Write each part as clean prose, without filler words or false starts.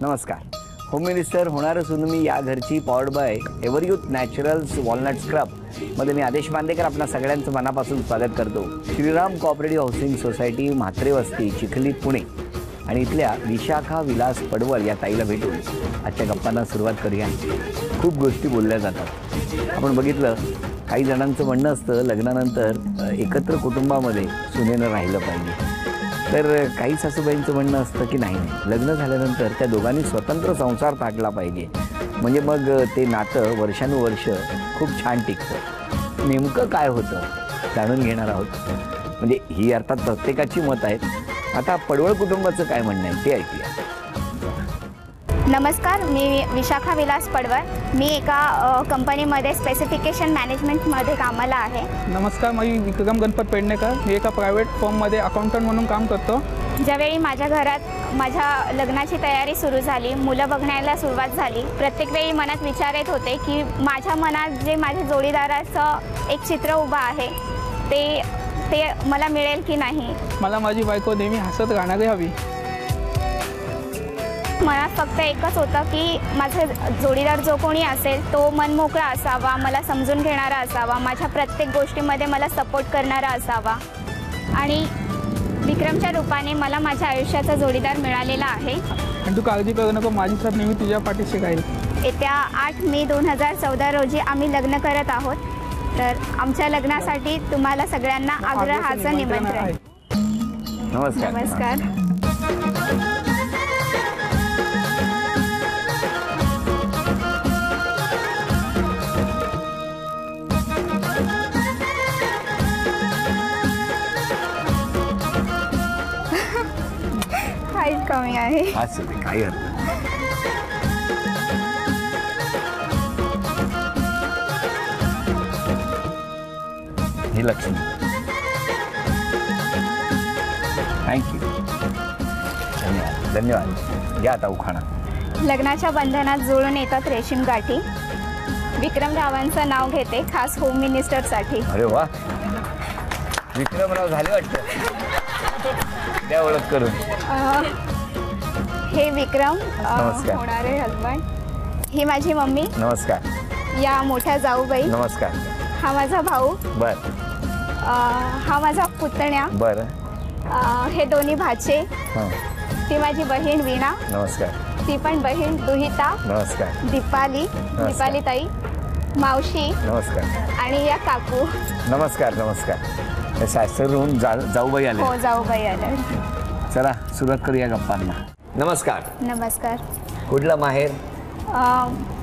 नमस्कार. Home minister होणार असून मी या घरची powered by Everyuth Naturals walnut scrub मध्ये मी आदेश बांदेकर आपल्या सगळ्यांचं मनापासून स्वागत करतो. Shriram cooperative housing society Mhatre वस्ती चिखली पुणे आणि इथल्या विशाखा विलास पडवळ या ताईला भेटून आजच्या गप्पांना सुरुवात करूया. खूप गोष्टी बोलल्या जातात. आपण बघितलं काही जणांचं म्हणणं असतं लग्नानंतर एकत्र कुटुंबामध्ये सुनेनं राहिलं पाहिजे, तर काही सासूबाईंचं म्हणणं असतं की नाही लग्न झाल्यानंतर त्या दोघांनी स्वतंत्र संसार थाटला पाहिजे, म्हणजे मग ते नातं वर्षानुवर्ष खूप छान टिकतं. नेमकं काय होतं जाणून घेणार आहोत. म्हणजे ही अर्थात प्रत्येकाची मत आहेत. आता पडवळ कुटुंबाचं काय म्हणणं आहे ते ऐकूया. नमस्कार, मी विशाखा विलास पडवळ. मी एका कंपनीमध्ये स्पेसिफिकेशन मॅनेजमेंटमध्ये कामाला आहे. नमस्कार, मी विक्रम गणपत पेडणेकर. मी एका प्रायव्हेट फर्ममध्ये अकाउंटंट म्हणून काम करतो. ज्यावेळी माझ्या घरात माझ्या लग्नाची तयारी सुरू झाली, मुलं बघण्याला सुरुवात झाली, प्रत्येक वेळी मनात विचार येत होते की माझ्या मनात जे माझ्या जोडीदाराचं एक चित्र उभं आहे ते मला मिळेल की नाही. मला माझी बायको नेहमी हसत राहणारी हवी. मनात फक्त एकच होतं की माझा जोडीदार जो कोणी असेल तो मनमोकळा असावा, मला समजून घेणारा असावा, माझ्या प्रत्येक गोष्टीमध्ये मला सपोर्ट करणारा असावा. आणि विक्रमच्या रूपाने मला माझ्या आयुष्याचा जोडीदार मिळालेला आहे. आणि तू काळजी करू नको, माझी साथ नेहमी तुझ्या पाठीशी राहील. येत्या 8 मे 2014 रोजी आम्ही लग्न करत आहोत. तर आमच्या लग्नासाठी तुम्हाला सगळ्यांना आग्रहाचं निमंत्रण आहे. नमस्कार. नमस्कार. हाईट कमी आहे. असं ते काही अर्थ हे लक्ष्मी. थँक्यू. धन्यवाद धन्यवाद. घ्या आता उखाणा. लग्नाच्या बंधनात जुळून येतात रेशीम गाठी. विक्रमरावांचं नाव घेते खास होम मिनिस्टरसाठी. अरे वा, विक्रमराव झाले वाटतं. द्या ओळख करून. हे विक्रम नमस्कार. होणारे हजबंड. ही माझी मम्मी. नमस्कार. या मोठ्या जाऊबाई. नमस्कार. हा माझा भाऊ. बर. हा माझा पुतण्या. बर. हे दोन्ही भाचे. हां. ती माझी बहीण वीणा. नमस्कार. ती पण बहीण दुहिता. नमस्कार. दीपाली ताई, मावशी. नमस्कार. आणि या काकू. नमस्कार. नमस्कार. सासरहून जाऊबाई आले. हो, जाऊबाई आले. चला सुरुवात करूया गप्पांना. नमस्कार. नमस्कार. कुठलं माहेर?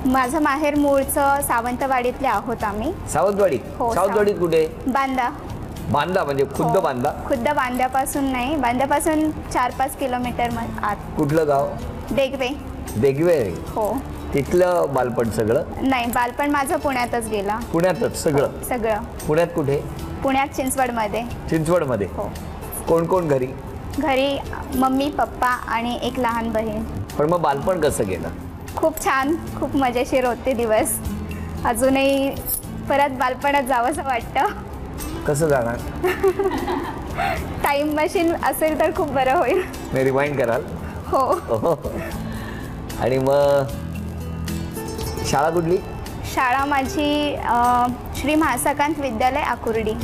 माझं माहेर मूळचं सावंतवाडीतले आहोत आम्ही. सावंतवाडी. हो, सावंतवाडीत कुठे? बांदा. बांदा म्हणजे खुद्द बांदा? खुद्द बांद्यापासून नाही, बांद्यापासून 4-5 किलोमीटर आत. कुठलं गाव? देगवे. देगवे. हो. तिथलं बालपण सगळं? नाही, बालपण माझं पुण्यातच गेला. पुण्यातच सगळं? सगळं. पुण्यात कुठे? पुण्यात चिंचवडमध्ये. चिंचवडमध्ये. हो. कोण कोण घरी? घरी मम्मी पप्पा आणि एक लहान बहीण. पण मग बालपण कसं गेलं? खूप छान, खूप मजेशीर होते दिवस. अजूनही परत बालपणात जावंसं वाटतं. कसं जाणार? टाइम मशीन असेल तर खूप बरं होईल. मी रिमाइंड कराल? हो. आणि मग शाळा कुठली? शाळा माझी श्री महासकांत विद्यालय आकुर्डी.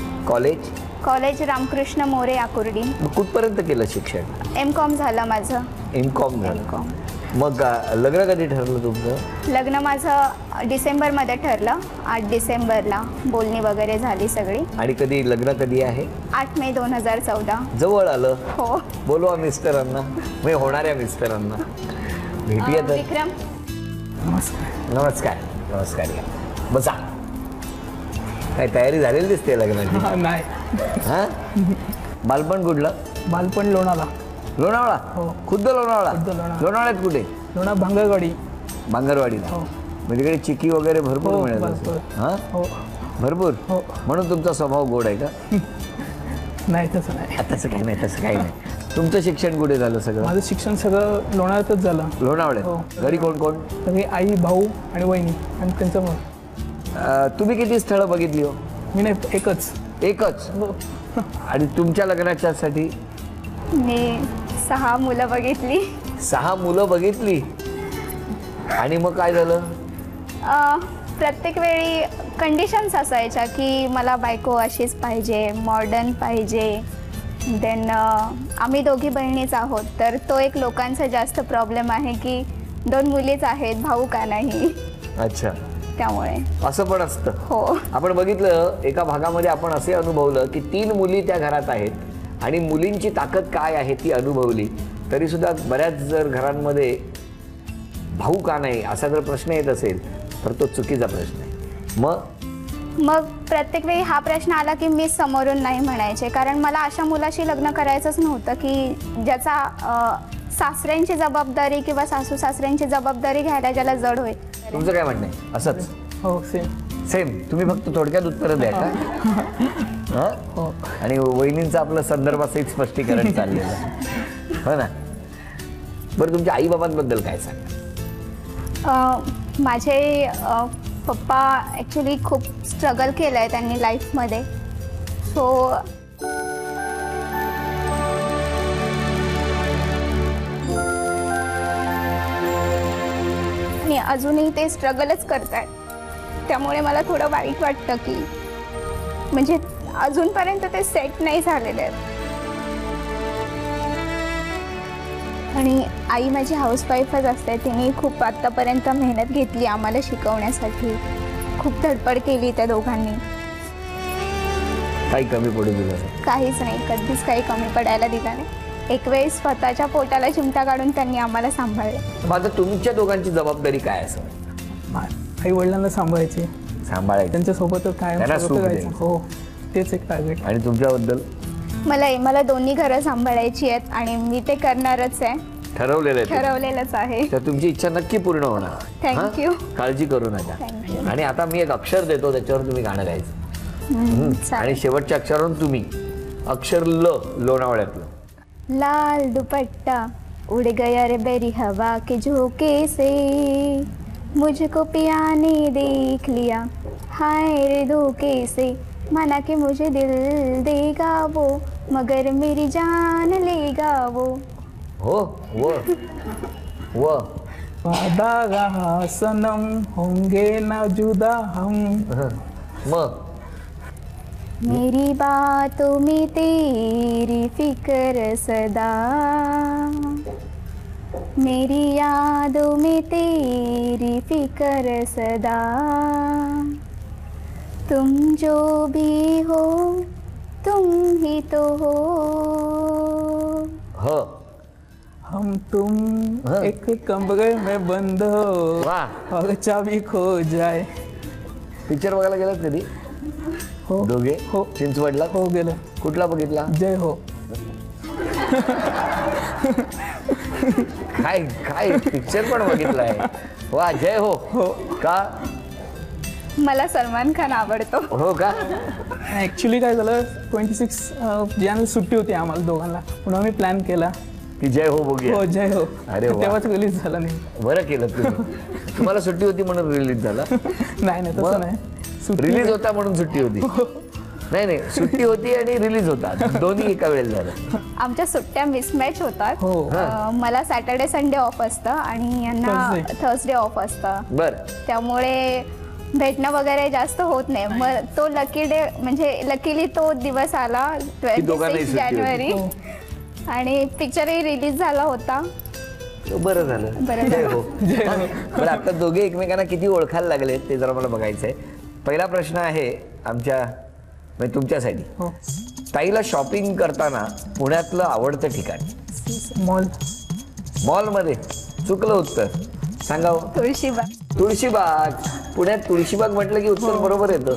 कॉलेज रामकृष्ण मोरे आकुर्डी. मग कुठपर्यंत केलं शिक्षण? M.Com झालं माझं. M.Com झालं. M.Com. मग लग्न कधी ठरलं तुमचं? लग्न माझं डिसेंबरमध्ये ठरलं. 8 डिसेंबरला बोलणी वगैरे झाली सगळी. आणि लग्न कधी आहे? 8 मे 2014. जवळ आलं. हो. बोलवा मिस्टरांना, मी होणाऱ्या मिस्टरांना भेटूया. तर विक्रम. नमस्कार. नमस्कार. नमस्कार. या बसा. काय तयारी झालेली दिसते लग्नाची? नाही. हां. बालपण कुठलं? बालपण लोणावळा. लोणावळा. हो. खुद्द लोणावळा. लोणावळ्यात कुठे? भांगरवाडी. भांगरवाडीला. हो. म्हणजे तिकडे चिकी वगैरे भरपूर हो, मिळत भरपूर. असेल. हां. हो. भरपूर. हो. म्हणून तुमचा स्वभाव गोड आहे का? नाही, तसं नाही. तसं काही नाही. तसं काही नाही. तुमचं शिक्षण कुठे झालं सगळं? माझं शिक्षण सगळं लोणावळ्यातच झालं. लोणावळ्यात. हो. घरी कोण कोण? घरी आई, भाऊ आणि वहिनी आणि त्यांचं मग. तुम्ही किती स्थळं बघितली हो? मी नाही, एकच. एकच? आणि तुमच्या लग्नाच्यासाठी? मी 6 मुलं बघितली. 6 मुलं बघितली? आणि मग काय झालं? प्रत्येक वेळी कंडिशन्स असायच्या की मला बायको अशीच पाहिजे, मॉडर्न पाहिजे. देन आम्ही दोघी बहिणीच आहोत, तर तो एक लोकांचा जास्त प्रॉब्लेम आहे की 2 मुलीच आहेत, भाऊ का नाही. अच्छा, त्यामुळे असं पण असतं. हो. आपण बघितलं एका भागामध्ये, आपण असे अनुभवलं की 3 मुली त्या घरात आहेत आणि मुलींची ताकद काय आहे ती अनुभवली. तरी सुद्धा बऱ्याच जर घरांमध्ये भाऊ का नाही असा जर प्रश्न येत असेल तर तो चुकीचा प्रश्न आहे. मग प्रत्येक वेळी हा प्रश्न आला की मी समोरून नाही म्हणायचे, कारण मला अशा मुलाशी लग्न करायचंच नव्हतं की ज्याचा सासऱ्यांची जबाबदारी किंवा सासू सासऱ्यांची जबाबदारी घ्यायला ज्याला जड होईल. तुमचं काय म्हणणं आहे? असंच? हो, सेम. तुम्ही फक्त थोडक्यात उत्तरं द्या का? हो. आणि वहिनींचं आपलं संदर्भासहित स्पष्टीकरण चाललेलं आहे, हो ना? बरं, तुमच्या आई बाबांबद्दल काय सांगा? माझे पप्पा ॲक्च्युली खूप स्ट्रगल केलं आहे त्यांनी लाईफमध्ये. सो आणि अजूनही ते स्ट्रगलच करत आहेत. त्यामुळे मला थोडं वाईट वाटतं की म्हणजे अजूनपर्यंत ते सेट नाही झालेले आहेत. आणि आई माझी हाऊसवाईफच असते. तिने खूप आत्तापर्यंत मेहनत घेतली आम्हाला शिकवण्यासाठी, खूप धडपड केली त्या दोघांनी. काही कमी पडू दिलं नाही? काहीच नाही, कधीच काही कमी पडायला दिला नाही. एक वेळेस स्वतःच्या पोटाला चिमटा काढून त्यांनी आम्हाला सांभाळलं. मग आता तुमच्या दोघांची जबाबदारी काय असेल? आई वडिलांना सांभाळायची, त्यांच्यासोबत काय हो, तेच एक टार्गेट. आणि तुमच्याबद्दल? मला दोन्ही घरं सांभाळायची आहेत आणि मी ते करणारच आहे. ठरवलेलंच आहे. तर तुमची इच्छा नक्की पूर्ण होणार. थँक्यू. काळजी करू नका. आणि आता मी एक अक्षर देतो, त्याच्यावर तुम्ही गाणं गायचं. आणि शेवटच्या अक्षरावरून तुम्ही अक्षर ल, लोणावळ्यातलं. लाल दुपट्टा उड़ गया रे बेरी हवा के झोंके से, मुझको पिया ने देख लिया हाय रे धोखे से, माना कि मुझे दिल देगा वो मगर मेरी जान लेगा वो. हो, वो वादा रहा सनम होंगे ना जुदा हम. मग मेरी बातों में तेरी फिक्र सदा, मेरी यादों में तेरी फिक्र सदा, तुम जो भी हो तुम ही तो हो. हम तुम एक कमरे में बंद हो वाह. और चाबी खो जाए. पिक्चर बघायला गेलात कधी? हो. दोघे? हो. चिंचवडला? हो, गेलं. कुठला बघितला? जय हो. काय पिक्चर पण बघितलाय? वा, जय हो. का? मला सलमान खान आवडतो. हो का? ॲक्च्युली काय झालं, 26 जानेवारी सुट्टी होती आम्हाला दोघांना, म्हणून आम्ही प्लॅन केला की जय हो बघूया. हो, जय हो. अरे वा. तेव्हाच रिलीज झाला नाही. बरं केलं तुम्ही. तुम्हाला सुट्टी होती म्हणून रिलीज झाला? नाही, तसं नाही. रिलीज होता म्हणून सुट्टी होती? नाही, सुट्टी होती आणि रिलीज होता, दोन्ही एका वेळेला झालं. आमच्या सुट्ट्या मिसमॅच होतात. मला सॅटर्डे संडे ऑफ असतं आणि यांना थर्सडे ऑफ असतं. बरं. त्यामुळे भेटणं वगैरे जास्त होत नाही. मग तो लकी डे म्हणजे लकीली तो दिवस आला 26 जानेवारी आणि पिक्चरही रिलीज झाला होता. बरं झालं. बरं, आता दोघे एकमेकांना किती ओळखायला लागले ते जरा मला बघायचंय. पहिला प्रश्न आहे आमच्या म्हणजे तुमच्यासाठी. ताईला शॉपिंग करताना पुण्यातलं आवडतं ठिकाण? मॉलमध्ये? चुकलं उत्तर, सांगा. तुळशीबाग. पुण्यात तुळशीबाग म्हटलं की उत्तर बरोबर येतं.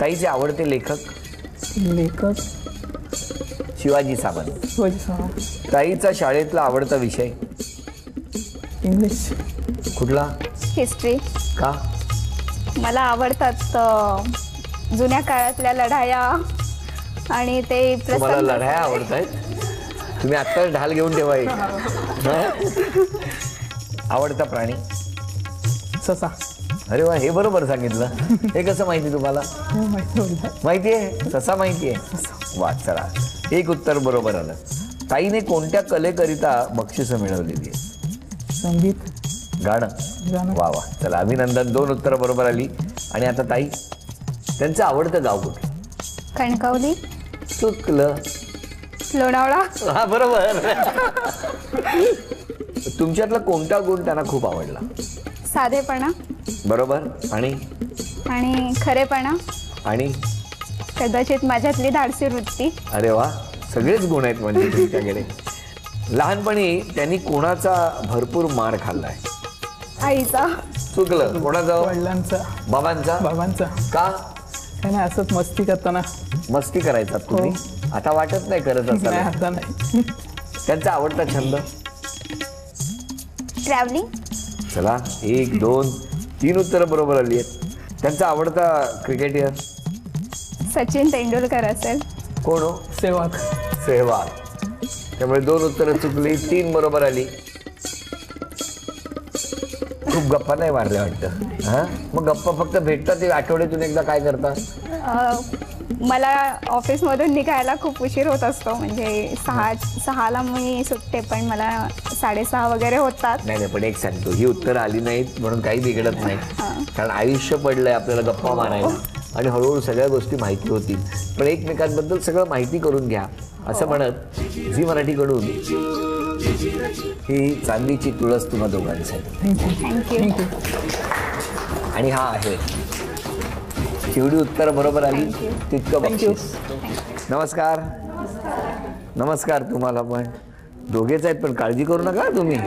ताईचे आवडते लेखक? शिवाजी सावंत. ताईचा शाळेतला आवडता विषय? इंग्लिश. कुठला? हिस्ट्री. का? मला आवडतात जुन्या काळातल्या लढाया आणि ते तुम्हाला लढाया आवडत आहेत? तुम्ही आत्ता ढाल घेऊन ठेवा. आवडता प्राणी? ससा. अरे वा, हे बरोबर सांगितलं. हे कसं माहिती तुम्हाला? माहिती आहे, ससा माहिती आहे. वा, चला, एक उत्तर बरोबर आलं. ताईने कोणत्या कलेकरिता बक्षिसं मिळवलेली? संगीत. गाणं. वा वा, चला अभिनंदन, 2 उत्तरं बरोबर आली. आणि आता ताई, त्यांचं आवडतं गाव कुठलं? कणकवली, चुकलं. लोणावळा. हा बरोबर. तुमच्यातला कोणता गुण त्यांना खूप आवडला? साधेपणा बरोबर. आणि खरेपणा आणि कदाचित माझ्यातली धाडसी वृत्ती. अरे वा, सगळेच गुण आहेत म्हणजे तुमच्याकडे. लहानपणी त्यांनी कोणाचा भरपूर मार खाल्लाय? आईचा. चुकलं. कोणाचा? वडिलांचा. बाबांचा. का? त्याने असंच मस्ती करताना. मस्ती करायचा तुम्ही? आता वाटत नाही करत नाही, असाल. आता नाही. त्यांचा आवडता छंद? ट्रॅव्हलिंग. चला 1, 2, 3 उत्तरं बरोबर आली आहेत. त्यांचा आवडता क्रिकेटर? सचिन तेंडुलकर असेल. कोण हो? सेवाग. त्यामुळे 2 उत्तरं चुकली, 3 बरोबर आली. खूप गप्पा नाही मारल्या वाटतं. हा, मग गप्पा फक्त भेटतात ते आठवड्यातून एकदा? काय करता? मला ऑफिसमधून निघायला खूप उशीर होत असतो, म्हणजे 6ला मी सुटते, पण मला 6:30 वगैरे होतात. नाही, पण एक सांगतो, ही उत्तरं आली नाहीत म्हणून काही बिघडत नाही. कारण आयुष्य पडलंय आपल्याला गप्पा मारायला, आणि हळूहळू सगळ्या गोष्टी माहिती होतील. पण एकमेकांबद्दल सगळं माहिती करून घ्या असं म्हणत झी मराठीकडून ही चांदीची तुळस तुम्हा दोघांसाठी. थँक्यू. आणि हा आहे, जेवढी उत्तरं बरोबर आली तितकं बक्षीस. नमस्कार. नमस्कार तुम्हाला पण. दोघेच आहेत, पण काळजी करू नका तुम्ही.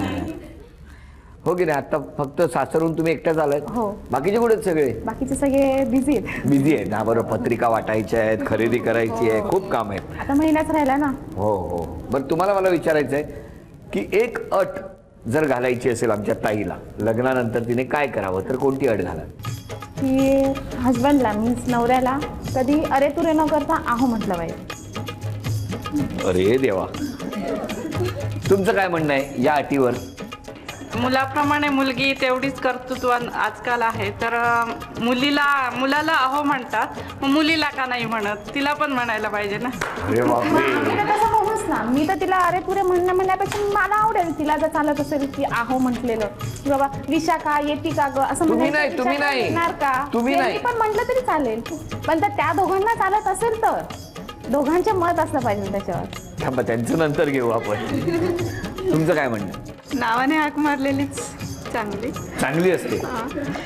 हो की नाही? आता फक्त सासरून तुम्ही एकट्याच आलात? हो. बाकीचे कुठे आहेत सगळे? बाकीचे सगळे बिझी आहेत. हा बरोबर. पत्रिका वाटायच्या आहेत, खरेदी करायची आहे, खूप काम आहे. आता महिनाच राहिला ना. हो. बरं, तुम्हाला मला विचारायचं आहे की एक अट जर घालायची असेल आमच्या ताईला लग्नानंतर, तिने काय करावं, तर कोणती अट घाला? की हजबंडला मीन्स नवऱ्याला कधी अरे तुरे न करता आहो म्हटलं पाहिजे. अरे देवा, तुमचं काय म्हणणं आहे या अटीवर? मुलाप्रमाणे मुलगी तेवढीच कर्तृत्व आजकाल आहे, तर मुलाला अहो म्हणतात, मग मुलीला का नाही म्हणत? तिला पण म्हणायला पाहिजे ना. अरे बापरे. मी तर तसं बघूच ना, मी तर तिला अरे तुरे म्हणण्यापेक्षा मला आवडेल तिला जर चालत असेल की आहो म्हटलेलं, की बाबा विशाखा येते का ग असं तुम्ही म्हणायचं, नाही, विशाखा येणार का, तुम्ही ते नाही. मी पण म्हटलं तरी चालेल, पण तर त्या दोघांना चालत असेल तर दोघांचे मत असलं पाहिजे त्याच्यावर. थांबा, त्यांचं नंतर घेऊ आपण. तुमचं काय म्हणणं? नावाने हाक मारलेलीच चांगली असते.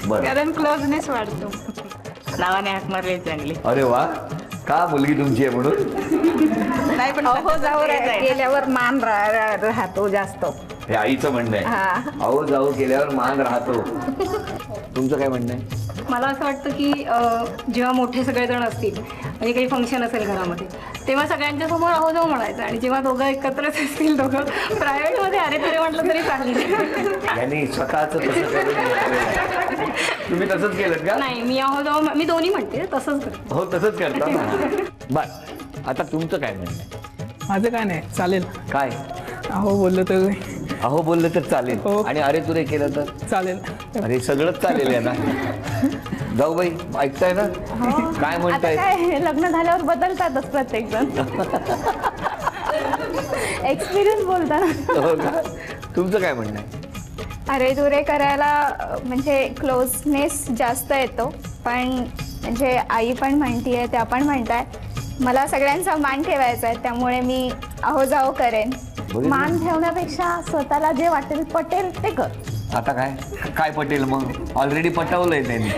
बरं. कारण क्लोजनेस वाढतो. नावाने हाक मारलेली चांगली. अरे वा, का? मुलगी तुमची आहे म्हणून? नाही, पण अहो जाऊ गेल्यावर मान राहतो जास्त. हे आईचं म्हणणं आहे. अहो जाऊ केल्यावर मान राहतो. तुमचं काय म्हणणं आहे? मला असं वाटतं की जेव्हा मोठे सगळेजण असतील, म्हणजे काही फंक्शन असेल घरामध्ये, तेव्हा सगळ्यांच्या समोर अहो जाऊ म्हणायचं, आणि जेव्हा दोघं एकत्रच असतील, दोघं प्रायव्हेटमध्ये अरे तरी म्हटलं तरी चालेल. यांनी स्वतःच तसं करून तुम्ही तसंच केलं का? नाही, मी अहो जाऊ मी दोन्ही म्हणते, तसंच करते. हो, तसंच करता ना. बर, आता तुमचं काय म्हणणं आहे? माझं काय नाही, चालेल. काय? अहो बोललं तर अहो बोललं तर चालेल, हो. आणि अरे तुरे केलं तर चालेल. अरे सगळंच चालेल आहे ना. जाऊ बाई, ऐकताय ना काय आता म्हणताय? काय लग्न झाल्यावर बदलतातच प्रत्येक जण. एक्सपिरियन्स बोलताना. हो का? तुमचं काय म्हणणं आहे? अरे दुरे करायला म्हणजे क्लोजनेस जास्त येतो, पण म्हणजे आई पण म्हणतीये, त्या पण म्हणताय, मला सगळ्यांचा मान ठेवायचा आहे, त्यामुळे मी अहो जाओ करेन. मान ठेवण्यापेक्षा स्वतःला जे वाटेल पटेल ते कर. आता काय पटेल मग? ऑलरेडी पटवलंय त्यांनी.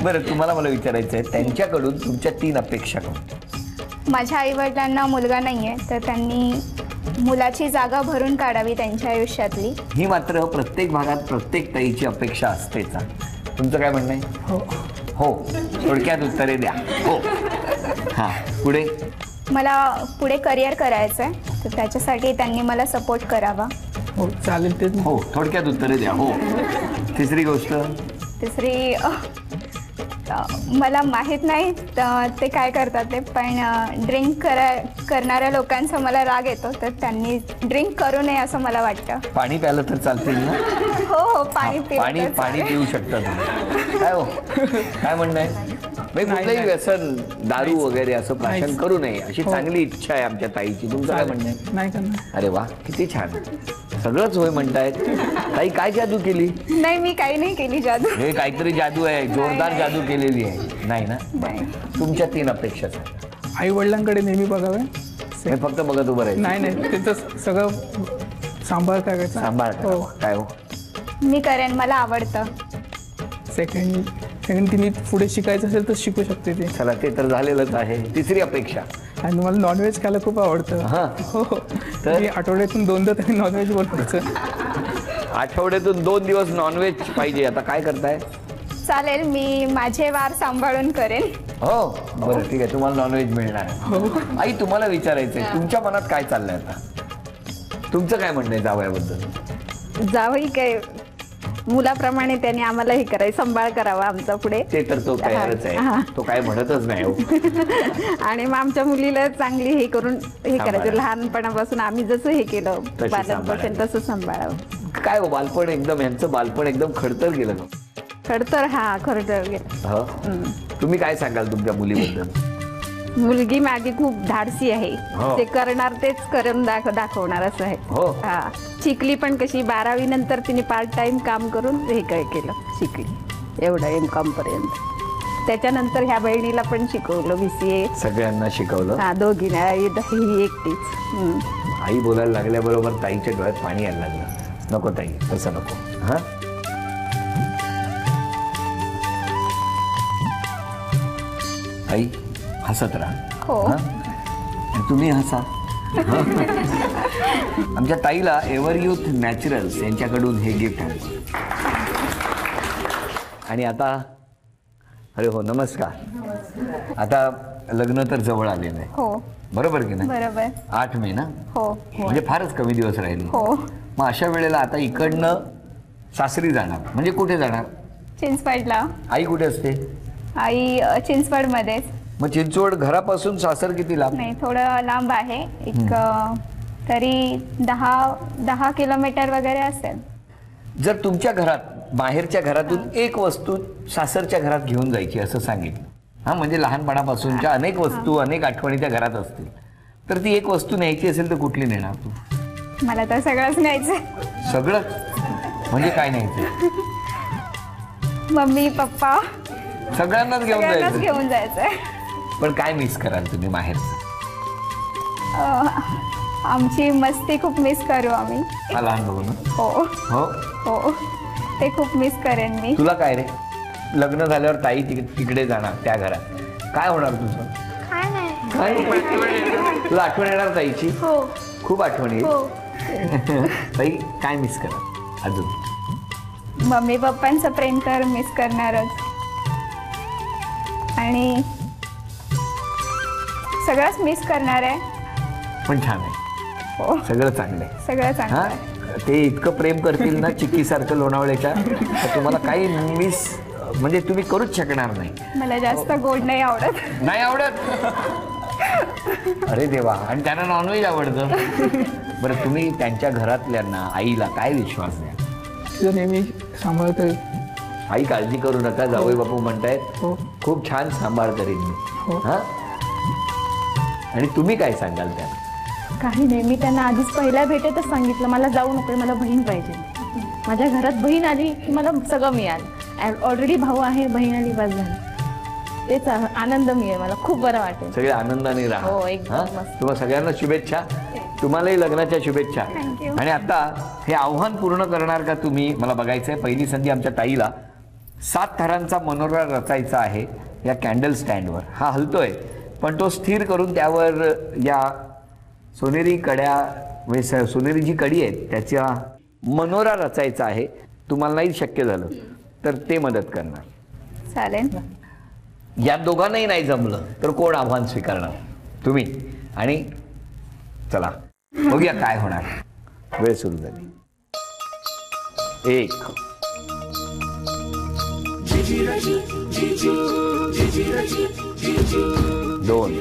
बरं, तुम्हाला मला विचारायचं आहे, त्यांच्याकडून तुमच्या 3 अपेक्षा कोण? माझ्या आईवडिलांना मुलगा नाही आहे, तर त्यांनी मुलाची जागा भरून काढावी त्यांच्या आयुष्यातली. ही मात्र प्रत्येक भागात प्रत्येक ताईची अपेक्षा असतेच. तुमचं काय म्हणणं आहे? हो. थोडक्यात उत्तरे द्या. हो. हां, पुढे? मला पुढे करिअर करायचं आहे, तर त्याच्यासाठी त्यांनी मला सपोर्ट करावा. हो, चालेल. तेच. हो, थोडक्यात उत्तरे द्या. हो. तिसरी गोष्ट? तिसरी मला माहीत नाही ते काय करतात ते, पण ड्रिंक करणाऱ्या लोकांचा मला राग येतो, तर त्यांनी ड्रिंक करू नये असं मला वाटतं. पाणी प्यालं तर चालतील ना? हो, पाणी पाणी पिऊ शकता तुम्ही. काय हो, काय म्हणणं आहे? म्हणजे कुठलंही व्यसन दारू वगैरे असं प्राशन करू नये अशी चांगली इच्छा आहे आमच्या ताईची. तुमचं काय म्हणणं आहे? नाही करणार. अरे वा, किती छान. सगळंच होय म्हणतायत. ताई काय जादू केली? नाही, मी काही नाही केली जादू. हे काहीतरी जादू आहे, जोरदार जादू केलेली आहे. नाही ना? तुमच्या 3 अपेक्षाच आहेत. आई वडिलांकडे नेहमी बघावे. हे फक्त बघत उभं राहायचं. नाही त्यांचं सगळं सांभाळ करायचं. सांभाळ करा. हो. काय हो? मी करेन, मला आवडतं. सेकंड तिने पुढे शिकायचं असेल तर शिकू शकते ते. चला, ते तर झालेलंच आहे. 3री अपेक्षा. आणि मला नॉनव्हेज खायला खूप आवडतं. हा. हो. तर आठवड्यातून 2दा तरी नॉनव्हेज बनवायचं. आठवड्यातून 2 दिवस नॉनव्हेज पाहिजे. आता काय करताय? चालेल, मी माझे वार सांभाळून करेन. हो, बरं, ठीक आहे. तुम्हाला नॉनव्हेज मिळणार. आई, तुम्हाला विचारायचंय, तुमच्या मनात काय चाललंय आता? तुमचं काय म्हणणं आहे जावयाबद्दल? जावई काय मुलाप्रमाणे त्यांनी आम्हाला हे करायचं, सांभाळ करावा आमचा पुढे. ते तर तो तयारच आहे. तो काय म्हणतच नाही हो. आणि मग आमच्या मुलीला चांगली हे करून हे करायचं. सांभाळा. लहानपणापासून आम्ही जसं हे केलं तशी बालपण तसं सांभाळावं. काय हो, बालपण एकदम, यांचं बालपण एकदम खडतर गेलं ना. खडतर खरतर गेलं. हो. तुम्ही काय सांगाल तुमच्या मुलीबद्दल? मुलगी माझी खूप धाडसी आहे. हो. ते करणार तेच करून दाखवणार असं आहे. हो. हा. शिकली पण कशी 12वी नंतर तिने पार्ट टाइम काम करून हे काय केलं, शिकली एवढं M.Com पर्यंत. त्याच्यानंतर ह्या बहिणीला पण शिकवलं BCA. सगळ्यांना शिकवलं. हा, दोघींना. ही एकटीच. आई बोलायला लागल्याबरोबर ताईच्या डोळ्यात पाणी यायला लागलं. नको ताई, तसं नको. हा, आई हसत राहा. हो. हा? आणि तुम्ही हसा. आमच्या ताईला एव्हरयूथ नॅचरल्स यांच्याकडून हे गिफ्ट आहे. आणि आता, अरे हो, नमस्कार. आता लग्न तर जवळ आलेलं आहे. हो, बरोबर की नाही? बरोबर. 8 मे ना? हो. म्हणजे फारच कमी दिवस राहिले. हो. मग अशा वेळेला आता इकडनं सासरी जाणार म्हणजे कुठे जाणार? चिंचवडला. आई कुठे असते? आई चिंचवडमध्येच. मग चिंचवड घरापासून सासर किती लांब? नाही, थोडं लांब आहे. एक तरी 10 किलोमीटर वगैरे असेल. जर तुमच्या घरात, बाहेरच्या घरातून एक वस्तू सासरच्या घरात घेऊन जायची असं सांगितलं, हा, म्हणजे लहानपणापासूनच्या अनेक वस्तू, अनेक आठवणी त्या घरात असतील, तर ती एक वस्तू न्यायची असेल तर कुठली नेणार तू? मला तर सगळंच न्यायचं. सगळं म्हणजे काय न्यायचं? मम्मी पप्पा सगळ्यांनाच घेऊन सगळ्यांनाच जायचं. घेऊन जायचंय. पण काय मिस कराल तुम्ही बाहेर? आमची मस्ती खूप मिस करू आम्ही. हा, लहान भाऊ ना? हो हो. हो, ते खूप मिस करेन मी. तुला काय रे, लग्न झाल्यावर ताई तिकडे जाणार त्या घरात, काय होणार तुझं? काय नाही. काय? तुला आठवण येणार ताईची? हो. खूप आठवण येईल. हो. ताई काय मिस करा अजून? मम्मी पप्पांचं प्रेम तर मिस करणारच. आणि सगळंच मिस करणार आहे. पण छान आहे. हो, सगळं चांगलं आहे. सगळं चांगलं हा, आहे. ते इतकं प्रेम करतील ना चिक्कीसारखं लोणावळ्याच्या, तर तुम्हाला काही मिस म्हणजे तुम्ही करूच शकणार नाही. मला जास्त गोड नाही आवडत. नाही आवडत? अरे देवा. आणि त्यांना नॉनव्हेज आवडतं. बरं, तुम्ही त्यांच्या घरातल्यांना, आईला काय विश्वास द्या? तिचं नेहमी सांभाळतं. आई काळजी करू नका, जावई बापू म्हणतायत. हो. खूप छान सांभाळ करीन मी. हो. हा. आणि तुम्ही काय सांगाल त्या? काही नाही, मी त्यांना आधीच पहिल्या भेटेतच सांगितलं मला जाऊ नको, मला बहीण पाहिजे. माझ्या घरात बहीण आली की मला सगळं मिळालं. ऑलरेडी भाऊ आहे, बहीण आली बस झालं. तेच आनंद मिळेल, मला खूप बरं वाटेल. सगळे आनंदाने राहा. हो, एकदम हा? मस्त. तुम्हाला सगळ्यांना शुभेच्छा. तुम्हालाही लग्नाच्या शुभेच्छा. आणि आता हे आव्हान पूर्ण करणार का तुम्ही, मला बघायचंय. पहिली संधी आमच्या ताईला 7 थरांचा मनोरा रचायचा आहे या कॅन्डल स्टँडवर. हा हलतोय, पण तो स्थिर करून त्यावर या सोनेरी कड्या, म्हणजे सोनेरी जी कडी आहे त्याच्या मनोरा रचायचा आहे. तुम्हाला नाही शक्य झालं तर ते मदत करणार. चालेल. या दोघांनाही नाही जमलं तर कोण आव्हान स्वीकारणार? तुम्ही. आणि चला बघूया काय होणार. वेळ सुरू झाली. 1 2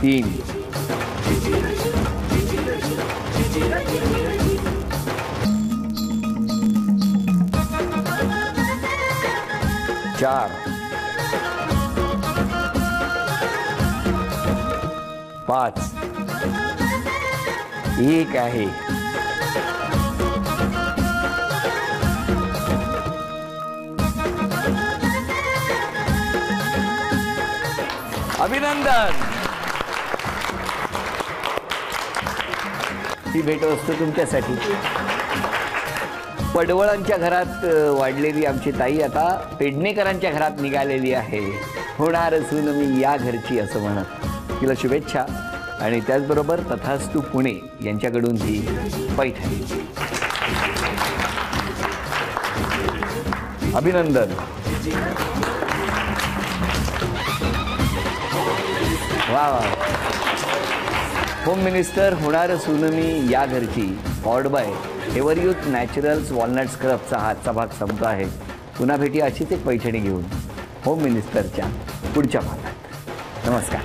3 4 4 5 1 आहे. अभिनंदन. ही भेटवस्तू तुमच्यासाठी. पडवळांच्या घरात वाढलेली आमची ताई आता पेडणेकरांच्या घरात निघालेली आहे. होणार सून मी या घरची असं म्हणत तिला शुभेच्छा. आणि त्याचबरोबर तथास्तु पुणे यांच्याकडून ही पैठणी. अभिनंदन. वा वा. होम मिनिस्टर होणार सून मी या घरची powered by Everyuth Naturals walnut स्क्रबचा हातचा भाग संपला आहे. पुन्हा भेटी अशीच एक पैठणी घेऊन होम मिनिस्टरच्या पुढच्या भागात. नमस्कार.